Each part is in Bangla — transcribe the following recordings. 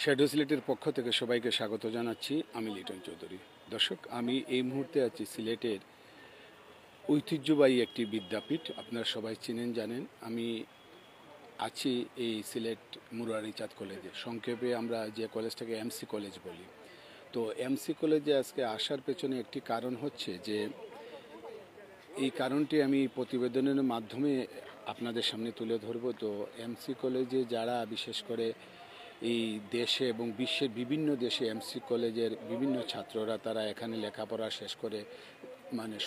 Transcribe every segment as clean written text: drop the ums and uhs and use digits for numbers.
শ্যাডো সিলেটের পক্ষ থেকে সবাইকে স্বাগত জানাচ্ছি। আমি লিটন চৌধুরী। দর্শক, আমি এই মুহূর্তে আছি সিলেটের ঐতিহ্যবাহী একটি বিদ্যাপীঠ। আপনারা সবাই চিনেন জানেন। আমি আছি এই সিলেট মুরারিচাঁদ কলেজে, সংক্ষেপে আমরা যে কলেজটাকে এমসি কলেজ বলি। তো এমসি কলেজে আজকে আসার পেছনে একটি কারণ হচ্ছে যে এই কারণটি আমি প্রতিবেদনের মাধ্যমে আপনাদের সামনে তুলে ধরব। তো এমসি কলেজে যারা বিশেষ করে এই দেশে এবং বিশ্বের বিভিন্ন দেশে এমসি কলেজের বিভিন্ন ছাত্ররা তারা এখানে লেখাপড়া শেষ করে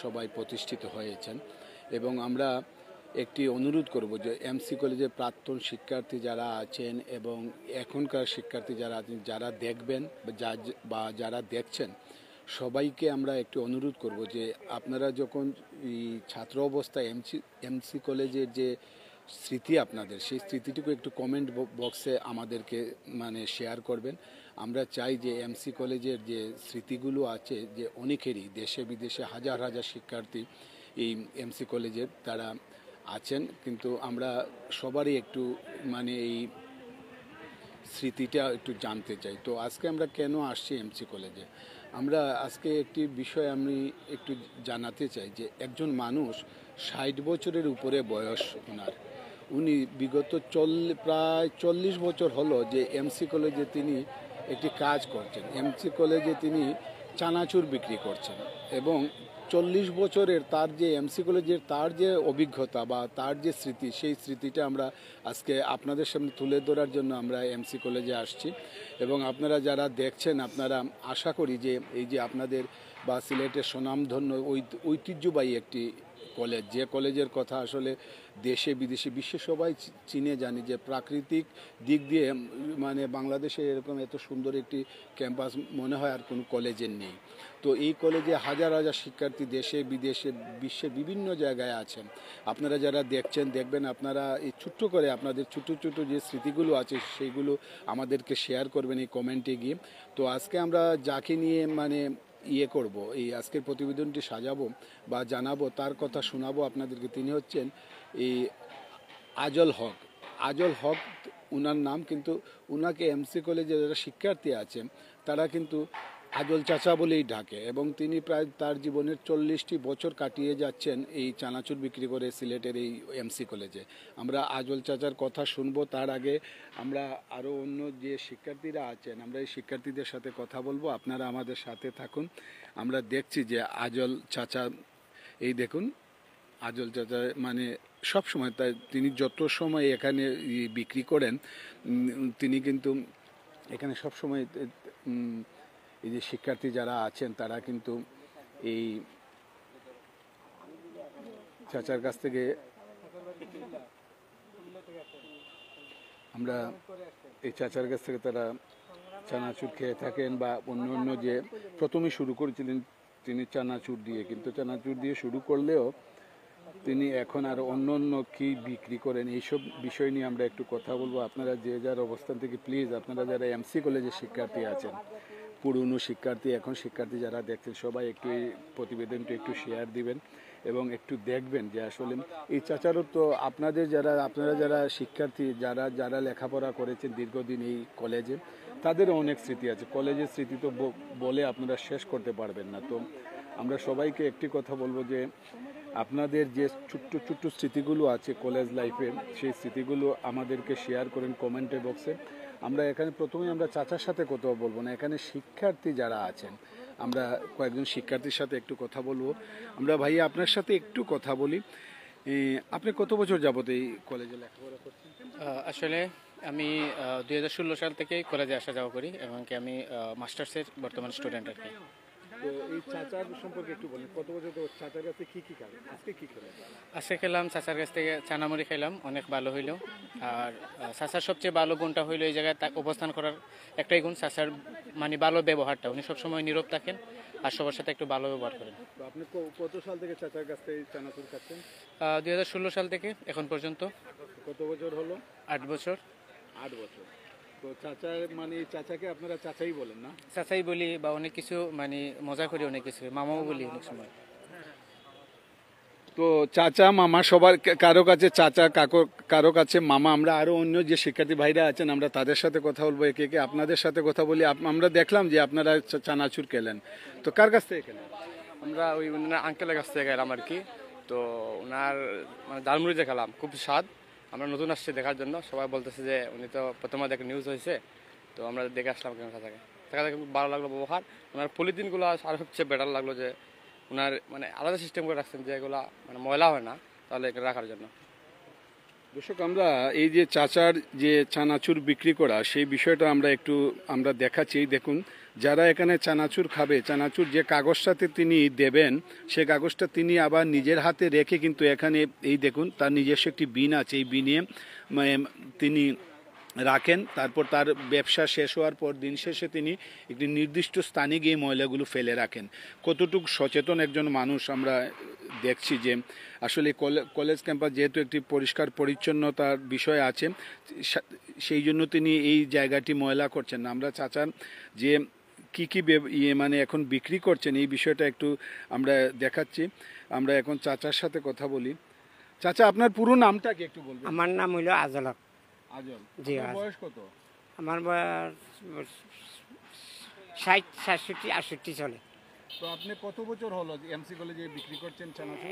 সবাই প্রতিষ্ঠিত হয়েছেন। এবং আমরা একটি অনুরোধ করব যে এমসি কলেজের প্রাক্তন শিক্ষার্থী যারা আছেন এবং এখনকার শিক্ষার্থী যারা আছেন, যারা দেখবেন বা যারা দেখছেন, সবাইকে আমরা একটু অনুরোধ করব যে আপনারা যখন এই ছাত্র অবস্থায় এমসি কলেজের যে স্মৃতি আপনাদের, সেই স্মৃতিটুকু একটু কমেন্ট বক্সে আমাদেরকে শেয়ার করবেন। আমরা চাই যে এমসি কলেজের যে স্মৃতিগুলো আছে, যে অনেকেরই দেশে বিদেশে হাজার হাজার শিক্ষার্থী এই এমসি কলেজের তারা আছেন, কিন্তু আমরা সবারই একটু এই স্মৃতিটা একটু জানতে চাই। তো আজকে আমরা কেন আসছি এমসি কলেজে, আমরা আজকে একটি বিষয় আমি একটু জানাতে চাই যে একজন মানুষ 60 বছরের উপরে বয়স ওনার, উনি বিগত প্রায় 40 বছর হলো যে এমসি কলেজে তিনি একটি কাজ করছেন। এমসি কলেজে তিনি চানাচুর বিক্রি করছেন এবং 40 বছরের তার যে এমসি কলেজের তার যে অভিজ্ঞতা বা তার যে স্মৃতি, সেই স্মৃতিটা আমরা আজকে আপনাদের সামনে তুলে ধরার জন্য আমরা এমসি কলেজে আসছি। এবং আপনারা যারা দেখছেন, আপনারা আশা করি যে এই যে আপনাদের বা সিলেটের সুনামধন্য ঐতিহ্যবাহী একটি কলেজ, যে কলেজের কথা আসলে দেশে বিদেশে বিশ্বে সবাই চিনে জানি, যে প্রাকৃতিক দিক দিয়ে বাংলাদেশে এরকম এত সুন্দর একটি ক্যাম্পাস মনে হয় আর কোনো কলেজের নেই। তো এই কলেজে হাজার হাজার শিক্ষার্থী দেশে বিদেশে বিশ্বের বিভিন্ন জায়গায় আছেন। আপনারা যারা দেখছেন দেখবেন, আপনারা এই ছোট্ট করে আপনাদের ছোটো ছোটো যে স্মৃতিগুলো আছে সেইগুলো আমাদেরকে শেয়ার করবেন এই কমেন্টে গিয়ে। তো আজকে আমরা যাকে নিয়ে করব, এই আজকের প্রতিবেদনটি সাজাবো বা জানাবো, তার কথা শোনাবো আপনাদেরকে। তিনি হচ্ছেন এই আজল হক উনার নাম, কিন্তু উনাকে এমসি কলেজে যারা শিক্ষার্থী আছেন তারা কিন্তু আজল চাচা বলেই ডাকে। এবং তিনি প্রায় তার জীবনের 40টি বছর কাটিয়ে যাচ্ছেন এই চানাচুর বিক্রি করে সিলেটের এই এমসি কলেজে। আমরা আজল চাচার কথা শুনবো। তার আগে আমরা আরও অন্য যে শিক্ষার্থীরা আছেন, আমরা এই শিক্ষার্থীদের সাথে কথা বলবো। আপনারা আমাদের সাথে থাকুন। আমরা দেখছি যে আজল চাচা, এই দেখুন আজল চাচা সব সময় তিনি যত সময় এখানে বিক্রি করেন, তিনি কিন্তু এখানে সব সময় এই যে শিক্ষার্থী যারা আছেন তারা কিন্তু এই চাচার কাছ থেকে তারা চানাচুর খেয়ে থাকেন বা অন্য অন্য যে প্রথমে শুরু করেছিলেন তিনি চানাচুর দিয়ে, কিন্তু চানাচুর দিয়ে শুরু করলেও তিনি এখন আর অন্য অন্য কী বিক্রি করেন, এইসব বিষয় নিয়ে আমরা একটু কথা বলবো। আপনারা যে যার অবস্থান থেকে প্লিজ, আপনারা যারা এমসি কলেজের শিক্ষার্থী আছেন, পুরনো শিক্ষার্থী, এখন শিক্ষার্থী যারা দেখছেন, সবাই একটু এই প্রতিবেদনটি একটু শেয়ার দিবেন এবং একটু দেখবেন যে আসলে এই চাচারও তো আপনারা যারা শিক্ষার্থী, যারা লেখাপড়া করেছেন দীর্ঘদিন এই কলেজে, তাদেরও অনেক স্মৃতি আছে। কলেজের স্মৃতি তো বলে আপনারা শেষ করতে পারবেন না। তো আমরা সবাইকে একটি কথা বলবো যে আপনাদের যে ছোট্ট ছোট্ট স্মৃতিগুলো আছে কলেজ লাইফে, সেই স্মৃতিগুলো আমাদেরকে শেয়ার করেন কমেন্টে বক্সে। আমরা এখানে প্রথমেই আমরা চাচার সাথে কথা বলবো না, এখানে শিক্ষার্থী যারা আছেন, আমরা কয়েকজন শিক্ষার্থীর সাথে একটু কথা বলবো। আমরা ভাইয়া আপনার সাথে একটু কথা বলি। আপনি কত বছর যাবত এই কলেজে লেখাপড়া করছেন? আসলে আমি 2016 সাল থেকে কলেজে আসা যাওয়া করি এবং কি আমি মাস্টার্সের বর্তমান স্টুডেন্ট আর কি। তো এই চাচার সম্পর্কে একটু বলেন, কত বছর তো চাচার কাছে কি খাবেন, আজকে কি খেলেন? আজকে খেলাম চাচার কাছ থেকে চানামুড়ি খেলাম, অনেক ভালো হইলো। আর চাচার সবচেয়ে ভালো গুণটা হইলো এই জায়গায় অবস্থান করার একটাই গুণ, চাচার ভালো ব্যবহারটা। উনি সবসময় নীরব থাকেন আর সবার সাথে একটু ভালো ব্যবহার করেন। আপনি কত সাল থেকে চাচার কাছ থেকে চানাচুর খাচ্ছেন? 2016 সাল থেকে এখন পর্যন্ত। কত বছর হলো? 8 বছর। 8 বছর। তো চাচার চাচাকে আপনারা চাচাই বলেন না? চাচাই বলি বা অনেক কিছু মজা করি, অনেক কিছু মামাও বলি অনেক সময়। তো চাচা মামা সবার কারো কাছে চাচা কারো কাছে মামা, আমরা আরো অন্য যে শিক্ষার্থী ভাইরা আছেন আমরা তাদের সাথে কথা বলবো একে একে। আপনাদের সাথে কথা বলি। আমরা দেখলাম যে আপনারা চানাচুর খেলেন, তো কার কাছ থেকে খেলেন? আমরা ওই ওনার আঙ্কেলের কাছ থেকে গেলাম আর কি। তো ওনার মানে ঝালমুড়ি যে খেলাম খুব স্বাদ। আমরা নতুন আসছি দেখার জন্য, সবাই বলতেছে যে উনি তো প্রথমে দেখে নিউজ হয়েছে, তো আমরা দেখে আসলাম কেমন থাকে দেখা দেখে খুব ভালো লাগলো ব্যবহার। ওনার পলিথিনগুলো আর সবচেয়ে বেটার লাগলো যে ওনার মানে আলাদা সিস্টেম করে রাখছেন যে এগুলো মানে ময়লা হয় না, তাহলে এগুলো রাখার জন্য। দর্শক, আমরা এই যে চাচার যে চানাচুর বিক্রি করা সেই বিষয়টা আমরা দেখাচ্ছি। দেখুন, যারা এখানে চানাচুর খাবে, চানাচুর যে কাগজটাতে তিনি দেবেন সেই কাগজটা তিনি আবার নিজের হাতে রেখে কিন্তু এখানে এই দেখুন তার নিজস্ব একটি বিন আছে, এই বিনে তিনি রাখেন। তারপর তার ব্যবসা শেষ হওয়ার পর দিন শেষে তিনি একটি নির্দিষ্ট স্থানে গিয়ে ময়লাগুলো ফেলে রাখেন। কতটুকু সচেতন একজন মানুষ আমরা দেখছি যে আসলে কলেজ ক্যাম্পাস যেহেতু একটি পরিষ্কার পরিচ্ছন্নতার বিষয় আছে, সেই জন্য তিনি এই জায়গাটি ময়লা করছেন না। আমরা চাচার যে কি মানে এখন বিক্রি করছেন এই বিষয়টা একটু আমরা দেখাচ্ছি। আমরা এখন চাচার সাথে কথা বলি। চাচা, আপনার পুরো নামটা কি একটু বলবেন? আমার নাম হইল আজল হক। আজল। জি, আপনার বয়স কত? আমার বয়স 60, 67, 68 চলে। তো আপনি কত বছর হলো এমসি কলেজে বিক্রি করছেন চানাচুর?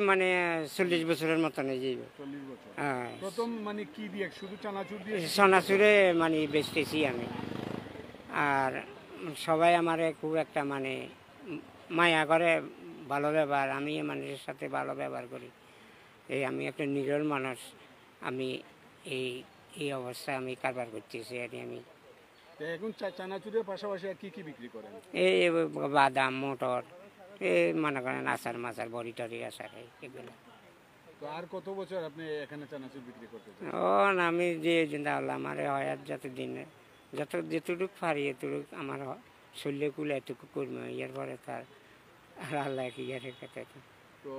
মানে 40 বছরের মতন এই যাইব। 40 বছর। হ্যাঁ, প্রথম মানে কি দিয়ে, শুধু চানাচুর দিয়ে? সোনাচুরে মানে বেচতেছি আমি। আর সবাই আমারে খুব একটা মানে মায়া করে, ভালো ব্যবহার। আমি মানুষের সাথে ভালো ব্যবহার করি। আমি একটা নিরল মানুষ। আমি এই অবস্থায় আমি কারবার করতেছি আর আমি। তো এখন চানাচুরের পাশাপাশি আর কি বিক্রি করেন? এই বাদাম, মোটর, মনে করেন আচার মাচার, বড়ি টরি আচার, এগুলো। তো আর কত বছর আপনি এখানে চানাচুর বিক্রি করতে চান? না, আমি যে চিন্তা করলাম আমার হয় আর যেটুক পারি এতটুক আমার শরীরে কুলে এটুকু করবো। এর পরে তার আর আল্লাহ কি কথা। তো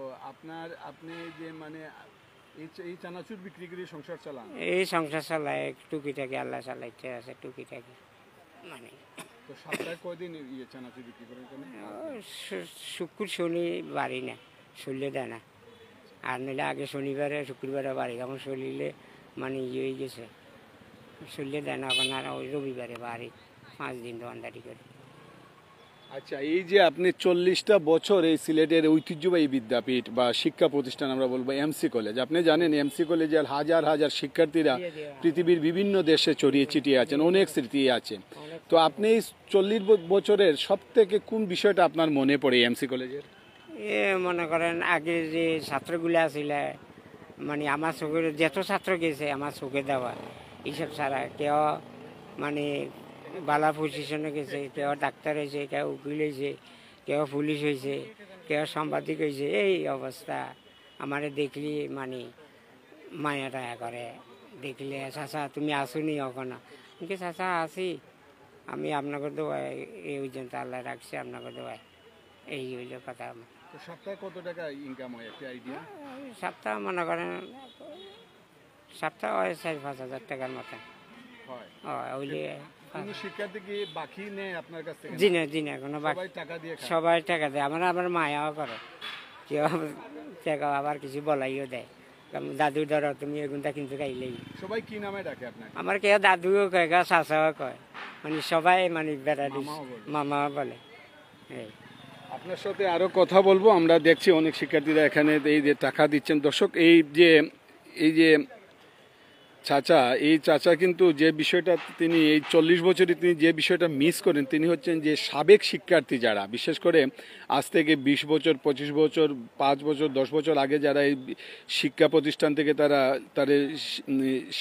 আপনি যে মানে এই চানাচুর বিক্রি করে সংসার চালান? এই সংসার চালায় টুকিটাকি, আল্লাহ চালাইতে আছে টুকিটাকি মানে। তো সপ্তাহে কয়দিন চানাচুর বিক্রি করেন? শুক্র শনি বাড়ি না, শরীরে দেয় না। আর নইলে আগে শনিবারে শুক্রবারে বাড়ি, এখন শরীরে মানে হয়ে গেছে, শরীরে দেয় না। এখন আর ওই রবিবারে বাড়ি 5 দিন দোকানদারি করে। আচ্ছা, এই যে আপনি 40টা বছর এই সিলেটের ঐতিহ্যবাহী বিদ্যাপীঠ বা শিক্ষা প্রতিষ্ঠান আমরা বলবো এমসি কলেজ, আপনি জানেন এমসি কলেজের হাজার হাজার শিক্ষার্থীরা পৃথিবীর বিভিন্ন দেশে ছড়িয়ে ছিটিয়ে আছেন, অনেক স্মৃতি আছে। তো আপনি এই 40 বছরের সব থেকে কোন বিষয়টা আপনার মনে পড়ে এমসি কলেজের? মনে করেন আগে যে ছাত্রগুলো আছিল, মানে আমার চোখের যত ছাত্র গেছে আমার চোখে দেওয়া এইসব ছাড়া কেউ মানে বালা পজিশনে গেছে, কেউ ডাক্তার হয়েছে, কেউ উকিল হয়েছে, কেউ পুলিশ হয়েছে, কেউ সাংবাদিক হয়েছে। এই অবস্থা আমারে দেখলি মানে মায়া টায়া করে। দেখলে চাচা তুমি আসুনি ওখানে, কিন্তু চাচা আসি আমি আপনাকে দেওয়াই, এই পর্যন্ত আল্লাহ রাখছি আপনাকে দেওয়াই। এই হইল কথা আমার। তো সপ্তাহে কত টাকা ইনকাম হয় একটা আইডিয়া? সপ্তাহ মনে করেন সপ্তাহ হয় 4-5 হাজার টাকার মতন হয়। হইলে। কোনো শিক্ষার্থী কি বাকি নেই আপনার কাছ থেকে? জি না কোনো বাকি, সবাই টাকা দিয়ে খায়? সবাই টাকা দেয়। আমার মায়াও করে, কেউ টাকা আবার কিছু বলাইও দেয়। দাদু ধরো তুমি এগুনটা কিন্তু খাইলেই। সবাই কি নামে ডাকে আপনাকে? আমার কেউ দাদুও কয়, কেউ চাচাও কয়, মানে সবাই মানে বেড়া মামাও বলে? মামাও বলে। এই আপনার সাথে আরো কথা বলবো। আমরা দেখছি অনেক শিক্ষার্থীরা এখানে এই যে টাকা দিচ্ছেন। দর্শক, এই যে চাচা কিন্তু যে বিষয়টা তিনি এই 40 বছরে তিনি যে বিষয়টা মিস করেন, তিনি হচ্ছেন যে সাবেক শিক্ষার্থী যারা, বিশেষ করে আজ থেকে 20 বছর, 25 বছর, 5 বছর, 10 বছর আগে যারা এই শিক্ষা প্রতিষ্ঠান থেকে তাদের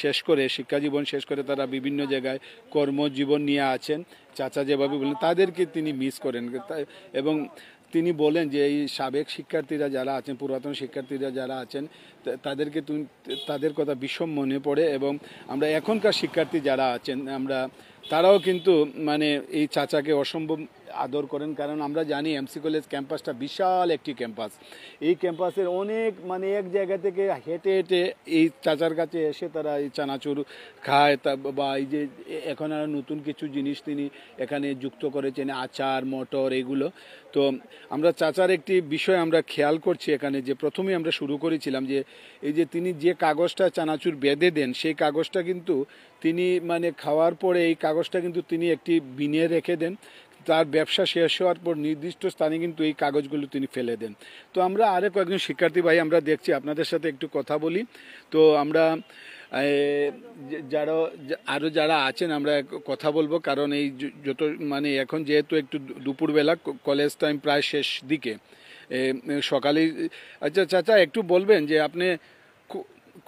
শেষ করে, শিক্ষা জীবন শেষ করে তারা বিভিন্ন জায়গায় কর্মজীবন নিয়ে আছেন, চাচা যেভাবে বলেন তাদেরকে তিনি মিস করেন। এবং তিনি বলেন যে এই সাবেক শিক্ষার্থীরা যারা আছেন, পুরাতন শিক্ষার্থীরা যারা আছেন তাদেরকে তাদের কথা ভীষণ মনে পড়ে। এবং আমরা এখনকার শিক্ষার্থী যারা আছেন আমরা তারাও কিন্তু মানে এই চাচাকে অসম্ভব আদর করেন, কারণ আমরা জানি এমসি কলেজ ক্যাম্পাসটা বিশাল একটি ক্যাম্পাস। এই ক্যাম্পাসের অনেক মানে এক জায়গা থেকে হেঁটে হেঁটে এই চাচার কাছে এসে তারা এই চানাচুর খায়, বা এই যে এখন আর নতুন কিছু জিনিস তিনি এখানে যুক্ত করেছেন, আচার মটর এগুলো। তো আমরা চাচার একটি বিষয় আমরা খেয়াল করছি এখানে, যে প্রথমেই আমরা শুরু করেছিলাম যে এই যে তিনি যে কাগজটা চানাচুর বেঁধে দেন, সেই কাগজটা কিন্তু তিনি মানে খাওয়ার পরে এই কাগজটা কিন্তু তিনি একটি বিনে রেখে দেন। তার ব্যবসা শেষ হওয়ার পর নির্দিষ্ট স্থানে কিন্তু এই কাগজগুলো তিনি ফেলে দেন। তো আমরা আরও কয়েকজন শিক্ষার্থী ভাই আমরা দেখছি, আপনাদের সাথে একটু কথা বলি। তো আমরা যারা আরও যারা আছেন আমরা কথা বলবো, কারণ এই যত মানে এখন যেহেতু একটু দুপুরবেলা, কলেজ টাইম প্রায় শেষ দিকে, সকালে। আচ্ছা চাচা, একটু বলবেন যে আপনি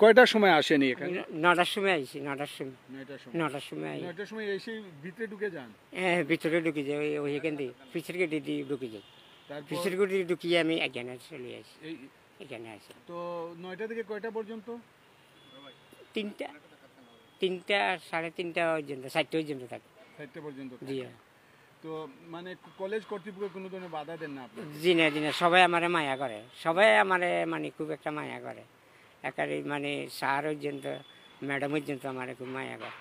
কয়টার সময় আসেনি এখানে? 9টার সময় আইছি, 9টার সময়। 9টার সময়। 9টার সময় আই 9টার সময় এসে ভিতরে ঢুকে যান? হ্যাঁ, ভিতরে ঢুকে যাই, ওই এখান দিয়ে পিছের গেটে দিয়ে ঢুকে যাই। তারপর পিছের গেটে ঢুকিয়ে আমি এখানে চলে আসি, এই এখানে আসি। তো 9টা থেকে কয়টা পর্যন্ত? 3টা 3টা 3:30 পর্যন্ত, 4টা পর্যন্ত থাকে। 4টা পর্যন্ত। জি হ্যাঁ। তো মানে কলেজ কর্তৃপক্ষ কোনো ধরনের বাধা দেন না আপনার? জি না, সবাই আমারে মায়া করে, সবাই আমারে মানে খুব একটা মায়া করে। একারে মানে স্যার পর্যন্ত, ম্যাডাম পর্যন্ত আমারে খুব মায়া করে।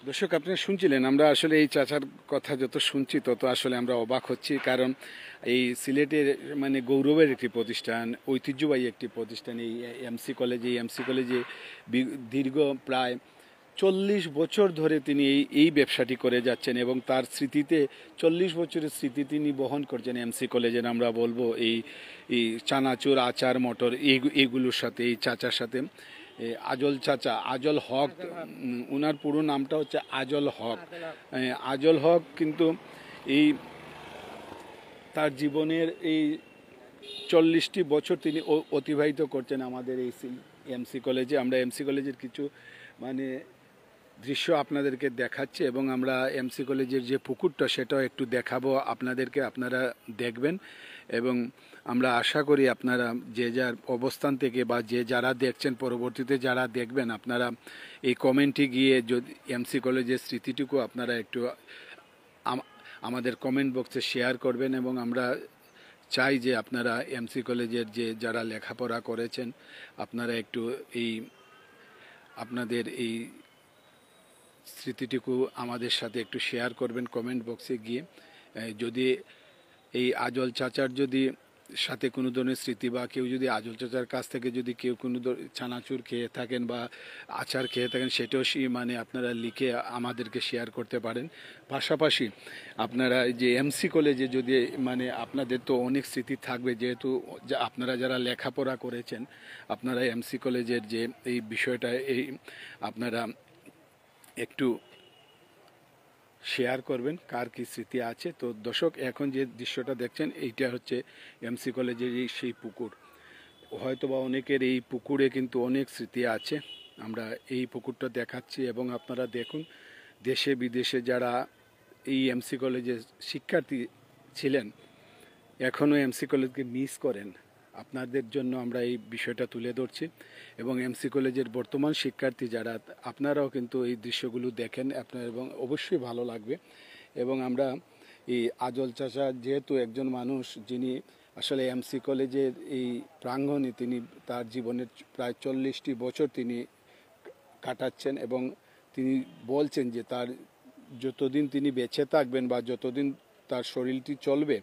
দর্শক, আপনারা শুনছিলেন, আমরা আসলে এই চাচার কথা যত শুনছি তত আসলে আমরা অবাক হচ্ছি, কারণ এই সিলেটের মানে গৌরবের একটি প্রতিষ্ঠান, ঐতিহ্যবাহী একটি প্রতিষ্ঠান এই এমসি কলেজে। এই এমসি কলেজে দীর্ঘ প্রায় 40 বছর ধরে তিনি এই ব্যবসাটি করে যাচ্ছেন, এবং তার স্মৃতিতে 40 বছরের স্মৃতি তিনি বহন করছেন এমসি কলেজের। আমরা বলবো এই চানাচুর, আচার, মটর এইগুলোর সাথে, এই চাচার সাথে। আজল চাচা, আজল হক, ওনার পুরো নামটা হচ্ছে আজল হক। আজল হক কিন্তু এই তার জীবনের এই 40টি বছর তিনি অতিবাহিত করছেন আমাদের এই এমসি কলেজে। আমরা এমসি কলেজের কিছু মানে দৃশ্য আপনাদেরকে দেখাচ্ছি, এবং আমরা এমসি কলেজের যে পুকুরটা সেটাও একটু দেখাবো আপনাদেরকে, আপনারা দেখবেন। এবং আমরা আশা করি আপনারা যে যার অবস্থান থেকে বা যারা দেখছেন, পরবর্তীতে যারা দেখবেন, আপনারা এই কমেন্টে গিয়ে যদি এমসি কলেজের স্মৃতিটুকু আপনারা একটু আমাদের কমেন্ট বক্সে শেয়ার করবেন। এবং আমরা চাই যে আপনারা এমসি কলেজের যারা লেখাপড়া করেছেন, আপনারা একটু আপনাদের এই স্মৃতিটুকু আমাদের সাথে একটু শেয়ার করবেন কমেন্ট বক্সে গিয়ে। যদি এই আজল চাচার যদি সাথে কোনো ধরনের স্মৃতি, বা কেউ যদি আজল চাচার কাছ থেকে যদি কেউ কোনো চানাচুর খেয়ে থাকেন বা আচার খেয়ে থাকেন, সেটাও মানে আপনারা লিখে আমাদেরকে শেয়ার করতে পারেন। পাশাপাশি আপনারা যে এমসি কলেজে যদি মানে আপনাদের তো অনেক স্মৃতি থাকবে, যেহেতু আপনারা যারা লেখাপড়া করেছেন, আপনারা এমসি কলেজের যে এই বিষয়টা আপনারা একটু শেয়ার করবেন কার কী স্মৃতি আছে। তো দর্শক, এখন যে দৃশ্যটা দেখছেন এইটা হচ্ছে এমসি কলেজের সেই পুকুর। হয়তোবা অনেকের এই পুকুরে কিন্তু অনেক স্মৃতি আছে। আমরা এই পুকুরটা দেখাচ্ছি, এবং আপনারা দেখুন দেশে বিদেশে যারা এই এমসি কলেজের শিক্ষার্থী ছিলেন, এখনও এমসি কলেজকে মিস করেন, আপনাদের জন্য আমরা এই বিষয়টা তুলে ধরছি। এবং এমসি কলেজের বর্তমান শিক্ষার্থী যারা, আপনারাও কিন্তু এই দৃশ্যগুলো দেখেন আপনার, এবং অবশ্যই ভালো লাগবে। এবং আমরা এই আজল চাচা যেহেতু একজন মানুষ যিনি আসলে এমসি কলেজের এই প্রাঙ্গণে তিনি তার জীবনের প্রায় 40টি বছর তিনি কাটাচ্ছেন, এবং তিনি বলছেন যে তার যতদিন তিনি বেঁচে থাকবেন বা যতদিন তার শরীরটি চলবে,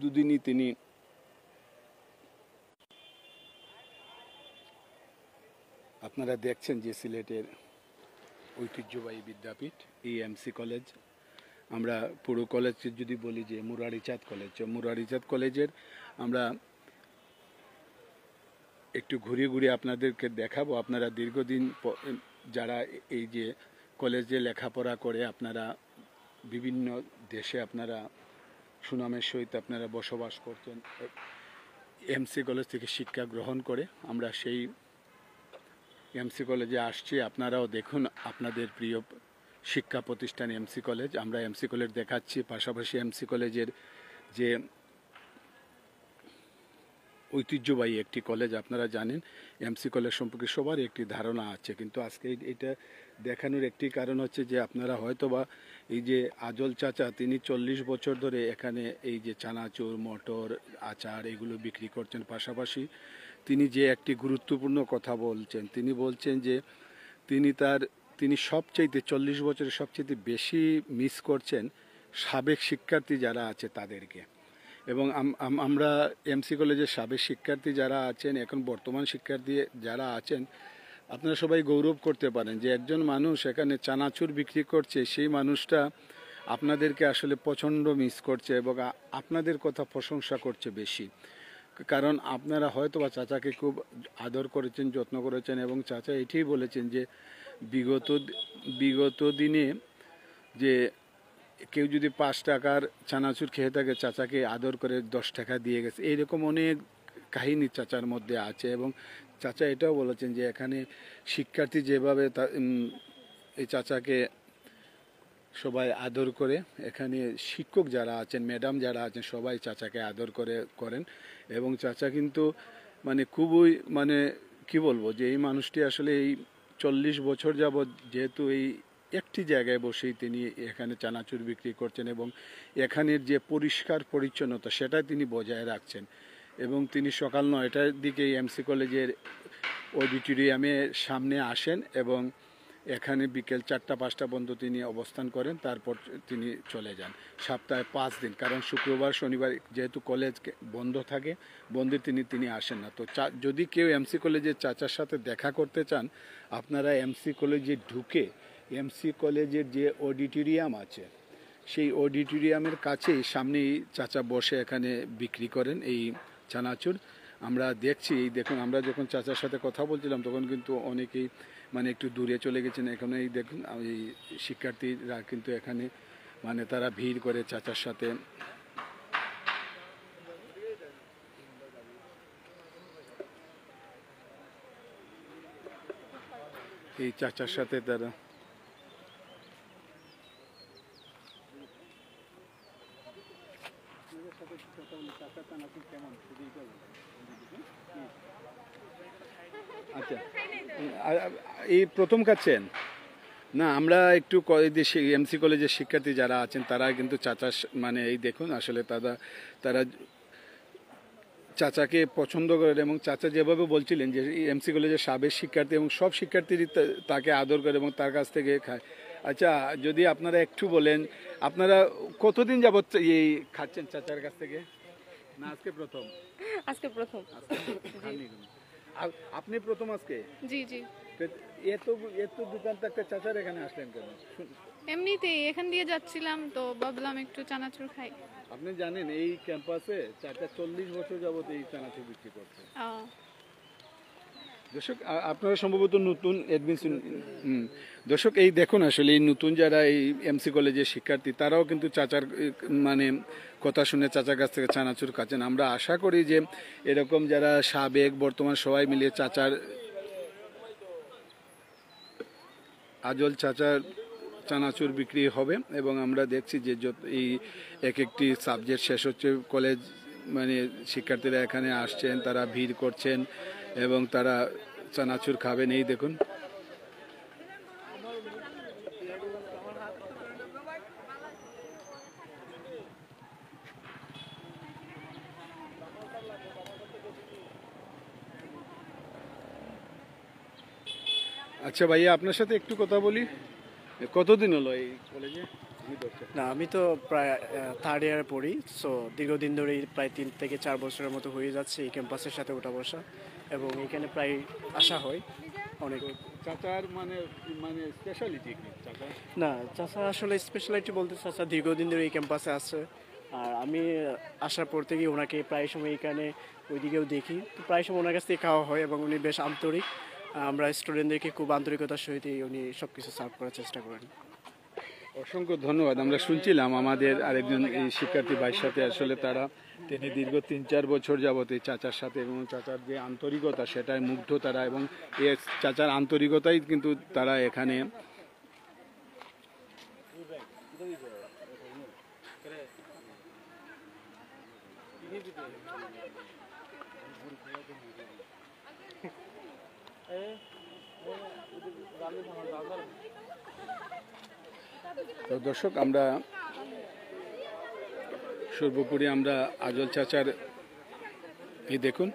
দুদিনই তিনি আপনারা দেখছেন যে সিলেটের ঐতিহ্যবাহী বিদ্যাপীঠ এই এমসি কলেজ। আমরা পুরো কলেজ যদি বলি যে মুরারিচাঁদ কলেজ, মুরারিচাঁদ কলেজের আমরা একটু ঘুরিয়ে ঘুরিয়ে আপনাদেরকে দেখাবো। আপনারা দীর্ঘদিন যারা এই যে কলেজে লেখাপড়া করে, আপনারা বিভিন্ন দেশে আপনারা সুনামের সহিত আপনারা বসবাস করছেন, এমসি কলেজ থেকে শিক্ষা গ্রহণ করে আমরা সেই এমসি কলেজে আসছি। আপনারাও দেখুন আপনাদের প্রিয় শিক্ষা প্রতিষ্ঠান এমসি কলেজ। আমরা এমসি কলেজ দেখাচ্ছি, পাশাপাশি এমসি কলেজের যে ঐতিহ্যবাহী একটি কলেজ, আপনারা জানেন এমসি কলেজ সম্পর্কে সবারই একটি ধারণা আছে, কিন্তু আজকে এটা দেখানোর একটি কারণ হচ্ছে যে আপনারা হয়তোবা এই যে আজল চাচা, তিনি 40 বছর ধরে এখানে এই যে চানাচুর, মটর, আচার এগুলো বিক্রি করছেন। পাশাপাশি তিনি যে একটি গুরুত্বপূর্ণ কথা বলছেন, তিনি বলছেন যে তিনি সবচাইতে 40 বছরে সবচাইতে বেশি মিস করছেন সাবেক শিক্ষার্থী যারা আছে তাদেরকে। এবং আমরা এমসি কলেজের সাবেক শিক্ষার্থী যারা আছেন, এখন বর্তমান শিক্ষার্থী যারা আছেন, আপনারা সবাই গৌরব করতে পারেন যে একজন মানুষ এখানে চানাচুর বিক্রি করছে, সেই মানুষটা আপনাদেরকে আসলে প্রচণ্ড মিস করছে এবং আপনাদের কথা প্রশংসা করছে বেশি। কারণ আপনারা হয়তো বা চাচাকে খুব আদর করেছেন, যত্ন করেছেন, এবং চাচা এটাই বলেছেন যে বিগত দিনে যে কেউ যদি 5 টাকার চানাচুর খেয়ে থাকে, চাচাকে আদর করে 10 টাকা দিয়ে গেছে। এইরকম অনেক কাহিনী চাচার মধ্যে আছে। এবং চাচা এটাও বলেছেন যে এখানে শিক্ষার্থী যেভাবে এই চাচাকে সবাই আদর করে, এখানে শিক্ষক যারা আছেন, ম্যাডাম যারা আছেন, সবাই চাচাকে আদর করেন। এবং চাচা কিন্তু খুবই কি বলবো, যে এই মানুষটি আসলে এই 40 বছর যাবৎ যেহেতু এই একটি জায়গায় বসেই তিনি এখানে চানাচুর বিক্রি করছেন এবং এখানের যে পরিষ্কার পরিচ্ছন্নতা সেটা তিনি বজায় রাখছেন। এবং তিনি সকাল 9টার দিকে এমসি কলেজের অডিটোরিয়ামে সামনে আসেন এবং এখানে বিকেল 4টা-5টা পর্যন্ত তিনি অবস্থান করেন, তারপর তিনি চলে যান। সপ্তাহে 5 দিন, কারণ শুক্রবার শনিবার যেহেতু কলেজ বন্ধ থাকে, বন্ধে তিনি আসেন না। তো যদি কেউ এমসি কলেজের চাচার সাথে দেখা করতে চান, আপনারা এমসি কলেজে ঢুকে এমসি কলেজের যে অডিটোরিয়াম আছে, সেই অডিটোরিয়ামের কাছেই সামনেই চাচা বসে এখানে বিক্রি করেন এই চানাচুর। আমরা দেখছি, এই দেখুন, আমরা যখন চাচার সাথে কথা বলছিলাম তখন কিন্তু অনেকেই একটু দূরে চলে গেছেন। এখানে এই দেখুন, এই শিক্ষার্থীরা কিন্তু এখানে তারা ভিড় করে চাচার সাথে। এই চাচার সাথে তারা আচ্ছা, এই প্রথম খাচ্ছেন না? আমরা একটু এমসি কলেজের শিক্ষার্থী যারা আছেন তারা কিন্তু চাচা এই দেখুন, আসলে তারা চাচাকে পছন্দ করেন এবং চাচা যেভাবে বলছিলেন যে এমসি কলেজের সাবেক শিক্ষার্থী এবং সব শিক্ষার্থীরই তাকে আদর করে এবং তার কাছ থেকে খায়। আচ্ছা, যদি আপনারা একটু বলেন, আপনারা কতদিন যাবত এই খাচ্ছেন চাচার কাছ থেকে? না আজকে প্রথম? আজকে প্রথম। আপনি প্রথম আজকে? জি জি। এত দোকান থাকতে চাচার এখানে আসলেন কেন? এমনিতেই এখান দিয়ে যাচ্ছিলাম তো ভাবলাম একটু চানাচুর খাই। আপনি জানেন এই ক্যাম্পাসে চাচা 40 বছর যাবত এই চানাচুর বিক্রি করছে। দর্শক, আপনারা সম্ভবত নতুন অ্যাডমিশন। দর্শক, এই দেখুন, আসলে এই নতুন যারা এই এমসি কলেজের শিক্ষার্থী, তারাও কিন্তু চাচার কথা শুনে চাচার কাছ থেকে চানাচুর খাচ্ছেন। আমরা আশা করি যে এরকম যারা সাবেক বর্তমান সবাই মিলিয়ে চাচার, আজল চাচার চানাচুর বিক্রি হবে। এবং আমরা দেখছি যে এই একটি সাবজেক্ট শেষ হচ্ছে, কলেজ শিক্ষার্থীরা এখানে আসছেন, তারা ভিড় করছেন এবং তারা চানাচুর খাবেন। এই দেখুন, আচ্ছা ভাইয়া, আপনার সাথে একটু কথা বলি। কতদিন হলো এই কলেজে? না, আমি তো প্রায় 3rd ইয়ারে পড়ি। সো দীর্ঘদিন ধরেই প্রায় 3 থেকে 4 বছরের মতো হয়ে যাচ্ছে এই ক্যাম্পাসের সাথে ওঠা বসা, এবং এখানে প্রায় আসা হয় অনেক। চাচার স্পেশালিটি কি চাচা? না, চাচা আসলে স্পেশালিটি বলতে, চাচা দীর্ঘদিন ধরে এই ক্যাম্পাসে আছে। আর আমি আসার পর থেকেই ওনাকে প্রায় সময় এখানে ওইদিকেও দেখি, তো প্রায় সময় ওনার কাছ থেকে খাওয়া হয় এবং উনি বেশ আন্তরিক। আমরা স্টুডেন্টদেরকে খুব আন্তরিকতার সহিত উনি সব কিছু সার্ভ করার চেষ্টা করেন। অসংখ্য ধন্যবাদ। আমরা শুনছিলাম আমাদের আরেকজন এই শিক্ষার্থী ভাইয়ের সাথে, আসলে তিনি দীর্ঘ 3-4 বছর যাবত এই চাচার সাথে, এবং চাচার যে আন্তরিকতা সেটাই মুগ্ধ তারা, এবং এই চাচার আন্তরিকতাই কিন্তু তারা এখানে তো দর্শক, আমরা সর্বোপরি আমরা আজল চাচার এই দেখুন,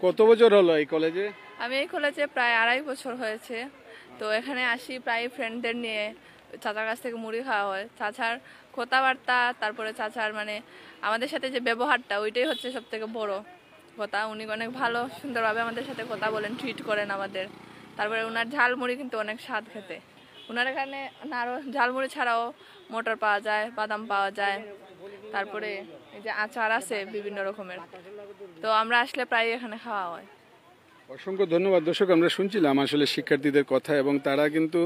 কত বছর হলো এই কলেজে? আমি এই কলেজে প্রায় 2.5 বছর হয়েছে। তো এখানে আসি প্রায় ফ্রেন্ডদের নিয়ে, চাচার কাছ থেকে মুড়ি খাওয়া হয়। চাচার কথাবার্তা, তারপরে চাচার মানে আমাদের সাথে যে ব্যবহারটা, ওইটাই হচ্ছে সব থেকে বড় কথা। উনি অনেক ভালো সুন্দরভাবে আমাদের সাথে কথা বলেন, ট্রিট করেন আমাদের। তারপরে ওনার ঝালমুড়ি কিন্তু অনেক স্বাদ খেতে। ওনার এখানে আরও ঝালমুড়ি ছাড়াও মটর পাওয়া যায়, বাদাম পাওয়া যায়, তারপরে এই যে আচার আছে বিভিন্ন রকমের। তো আমরা আসলে প্রায় এখানে খাওয়া হয়। অসংখ্য ধন্যবাদ। দর্শক, আমরা শুনছিলাম আসলে শিক্ষার্থীদের কথা, এবং তারা কিন্তু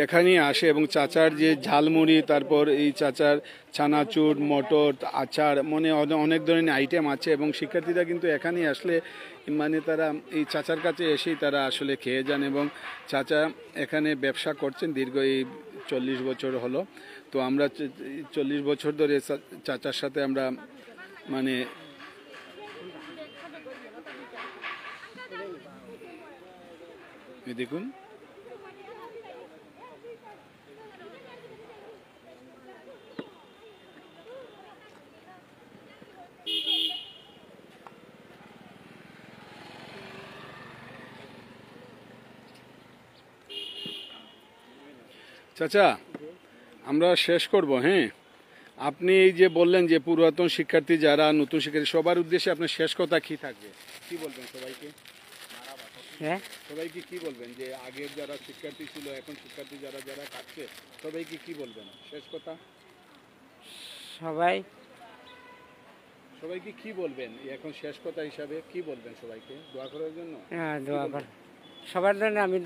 এখানেই আসে এবং চাচার যে ঝালমুড়ি, তারপর এই চাচার চানাচুর, মটর, আচার, মানে অনেক ধরনের আইটেম আছে, এবং শিক্ষার্থীরা কিন্তু এখানেই আসলে মানে তারা এই চাচার কাছে এসেই তারা আসলে খেয়ে যান। এবং চাচা এখানে ব্যবসা করছেন দীর্ঘ এই 40 বছর হলো। তো আমরা 40 বছর ধরে চাচার সাথে আমরা মানে দেখুন, চাচা আমরা শেষ করব। হ্যাঁ, আপনি এই যে বললেন যে পুরাতন শিক্ষার্থী যারা নতুন শিক্ষার্থী, সবার উদ্দেশ্যে আপনার শেষ কথা কি থাকবে? কি বলবেন সবাইকে? হ্যাঁ, সবাইকে কি বলবেন যে আগের যারা শিক্ষার্থী ছিল, এখন শিক্ষার্থী যারা যারা কাটছে, সবাইকে কি বলবেন শেষ কথা? সবাইকে কি বলবেন এখন শেষ কথা হিসাবে? কি বলবেন সবাইকে? দোয়া করার জন্য? হ্যাঁ, দোয়া কর, সবার জন্য আমি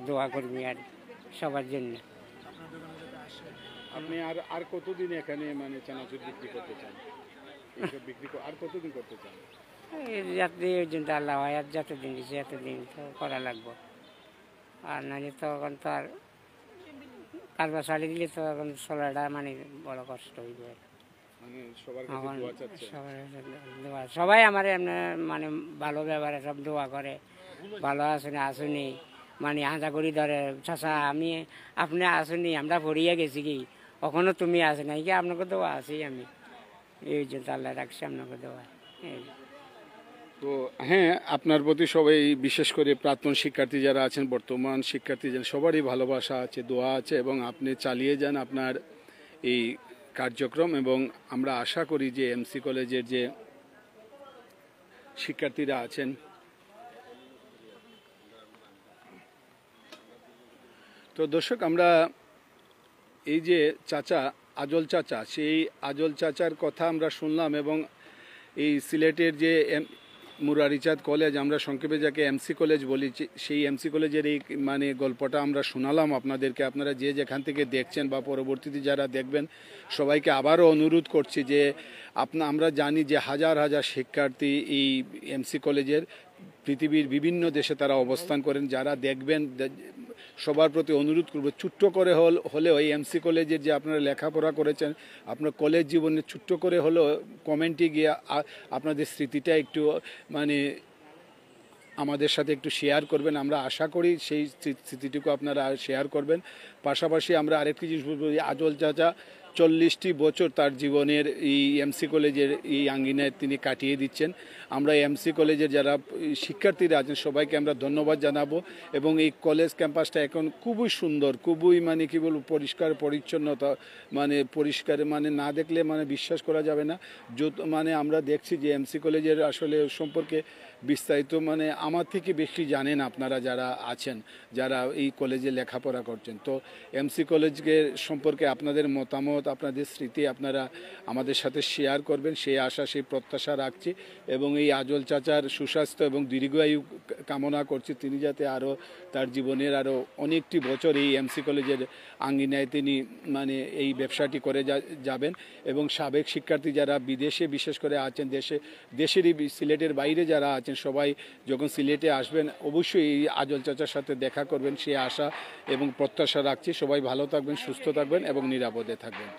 দোয়া করবি আর সবার জন্য। আপনি আর কতদিন এখানে মানে চানাচুর বিক্রি করতে চান? এইসব আর কতদিন করতে চান? যতদিন আল্লাহ হয়, আর যতদিন দিচ্ছে এতদিন তো করা লাগবে। আর নাহলে তো এখন তো আর কারবার চালিয়ে দিলে তো এখন চলাটা মানে বড় কষ্ট হইব। মানে সবার কাছে দোয়া চাচ্ছেন? সবাই আমার এমনি মানে ভালো ব্যবহারে সব দোয়া করে, ভালো আসুনি আসুনি মানে হাঁচা করি ধরে, চাচা আমি আপনি আসুনি, আমরা পড়িয়ে গেছি কি, কখনো তুমি আসে নাই কি, আপনাকে দোয়া আছি আমি, এই জন্য আল্লাহ রাখছি আপনাকে দোয়া। তো হ্যাঁ, আপনার প্রতি সবাই, বিশেষ করে প্রাক্তন শিক্ষার্থী যারা আছেন, বর্তমান শিক্ষার্থী যারা, সবারই ভালোবাসা আছে, দোয়া আছে, এবং আপনি চালিয়ে যান আপনার এই কার্যক্রম। এবং আমরা আশা করি যে এমসি কলেজের যে শিক্ষার্থীরা আছেন, তো দর্শক, আমরা এই যে চাচা, আজল চাচা, সেই আজল চাচার কথা আমরা শুনলাম, এবং এই সিলেটের যে মুরারিচাঁদ কলেজ, আমরা সংক্ষেপে যাকে এমসি কলেজ বলি, সেই এমসি কলেজের এই মানে গল্পটা আমরা শোনালাম আপনাদেরকে। আপনারা যে যেখান থেকে দেখছেন বা পরবর্তীতে যারা দেখবেন, সবাইকে আবারও অনুরোধ করছি যে আমরা জানি যে হাজার হাজার শিক্ষার্থী এই এমসি কলেজের পৃথিবীর বিভিন্ন দেশে তারা অবস্থান করেন। যারা দেখবেন, সবার প্রতি অনুরোধ করব, ছোট্ট করে হলেও এই এমসি কলেজের যে আপনারা লেখাপড়া করেছেন, আপনার কলেজ জীবনে ছোট্ট করে হলেও কমেন্টে গিয়ে আপনাদের স্মৃতিটা একটু মানে আমাদের সাথে একটু শেয়ার করবেন। আমরা আশা করি সেই স্মৃতিটুকু আপনারা শেয়ার করবেন। পাশাপাশি আমরা আরেকটি জিনিস বলবো, আজল চাচা 40টি বছর তার জীবনের এই এমসি কলেজের এই আঙ্গিনায় তিনি কাটিয়ে দিচ্ছেন। আমরা এমসি কলেজের যারা শিক্ষার্থীরা আছেন সবাইকে আমরা ধন্যবাদ জানাবো। এবং এই কলেজ ক্যাম্পাসটা এখন খুবই সুন্দর, খুবই মানে কি বলবো, পরিষ্কার পরিচ্ছন্নতা, মানে পরিষ্কার মানে না দেখলে মানে বিশ্বাস করা যাবে না। মানে আমরা দেখছি যে এমসি কলেজের আসলে সম্পর্কে বিস্তারিত মানে আমার থেকে বেশি জানেন আপনারা যারা আছেন, যারা এই কলেজে লেখাপড়া করছেন। তো এমসি কলেজকে সম্পর্কে আপনাদের মতামত, আপনাদের স্মৃতি আপনারা আমাদের সাথে শেয়ার করবেন, সেই আশা সেই প্রত্যাশা রাখছি এবং এই আজল চাচার সুস্বাস্থ্য এবং দীর্ঘায়ু কামনা করছি। তিনি যাতে আরও তার জীবনের আরও অনেকটি বছর এই এমসি কলেজের আঙ্গিনায় তিনি মানে এই ব্যবসাটি করে যাবেন এবং সাবেক শিক্ষার্থী যারা বিদেশে বিশেষ করে আছেন, দেশেরই সিলেটের বাইরে যারা আছেন সবাই যখন সিলেটে আসবেন অবশ্যই এই আজল চাচার সাথে দেখা করবেন, সেই আশা এবং প্রত্যাশা রাখছি। সবাই ভালো থাকবেন, সুস্থ থাকবেন এবং নিরাপদে থাকবেন।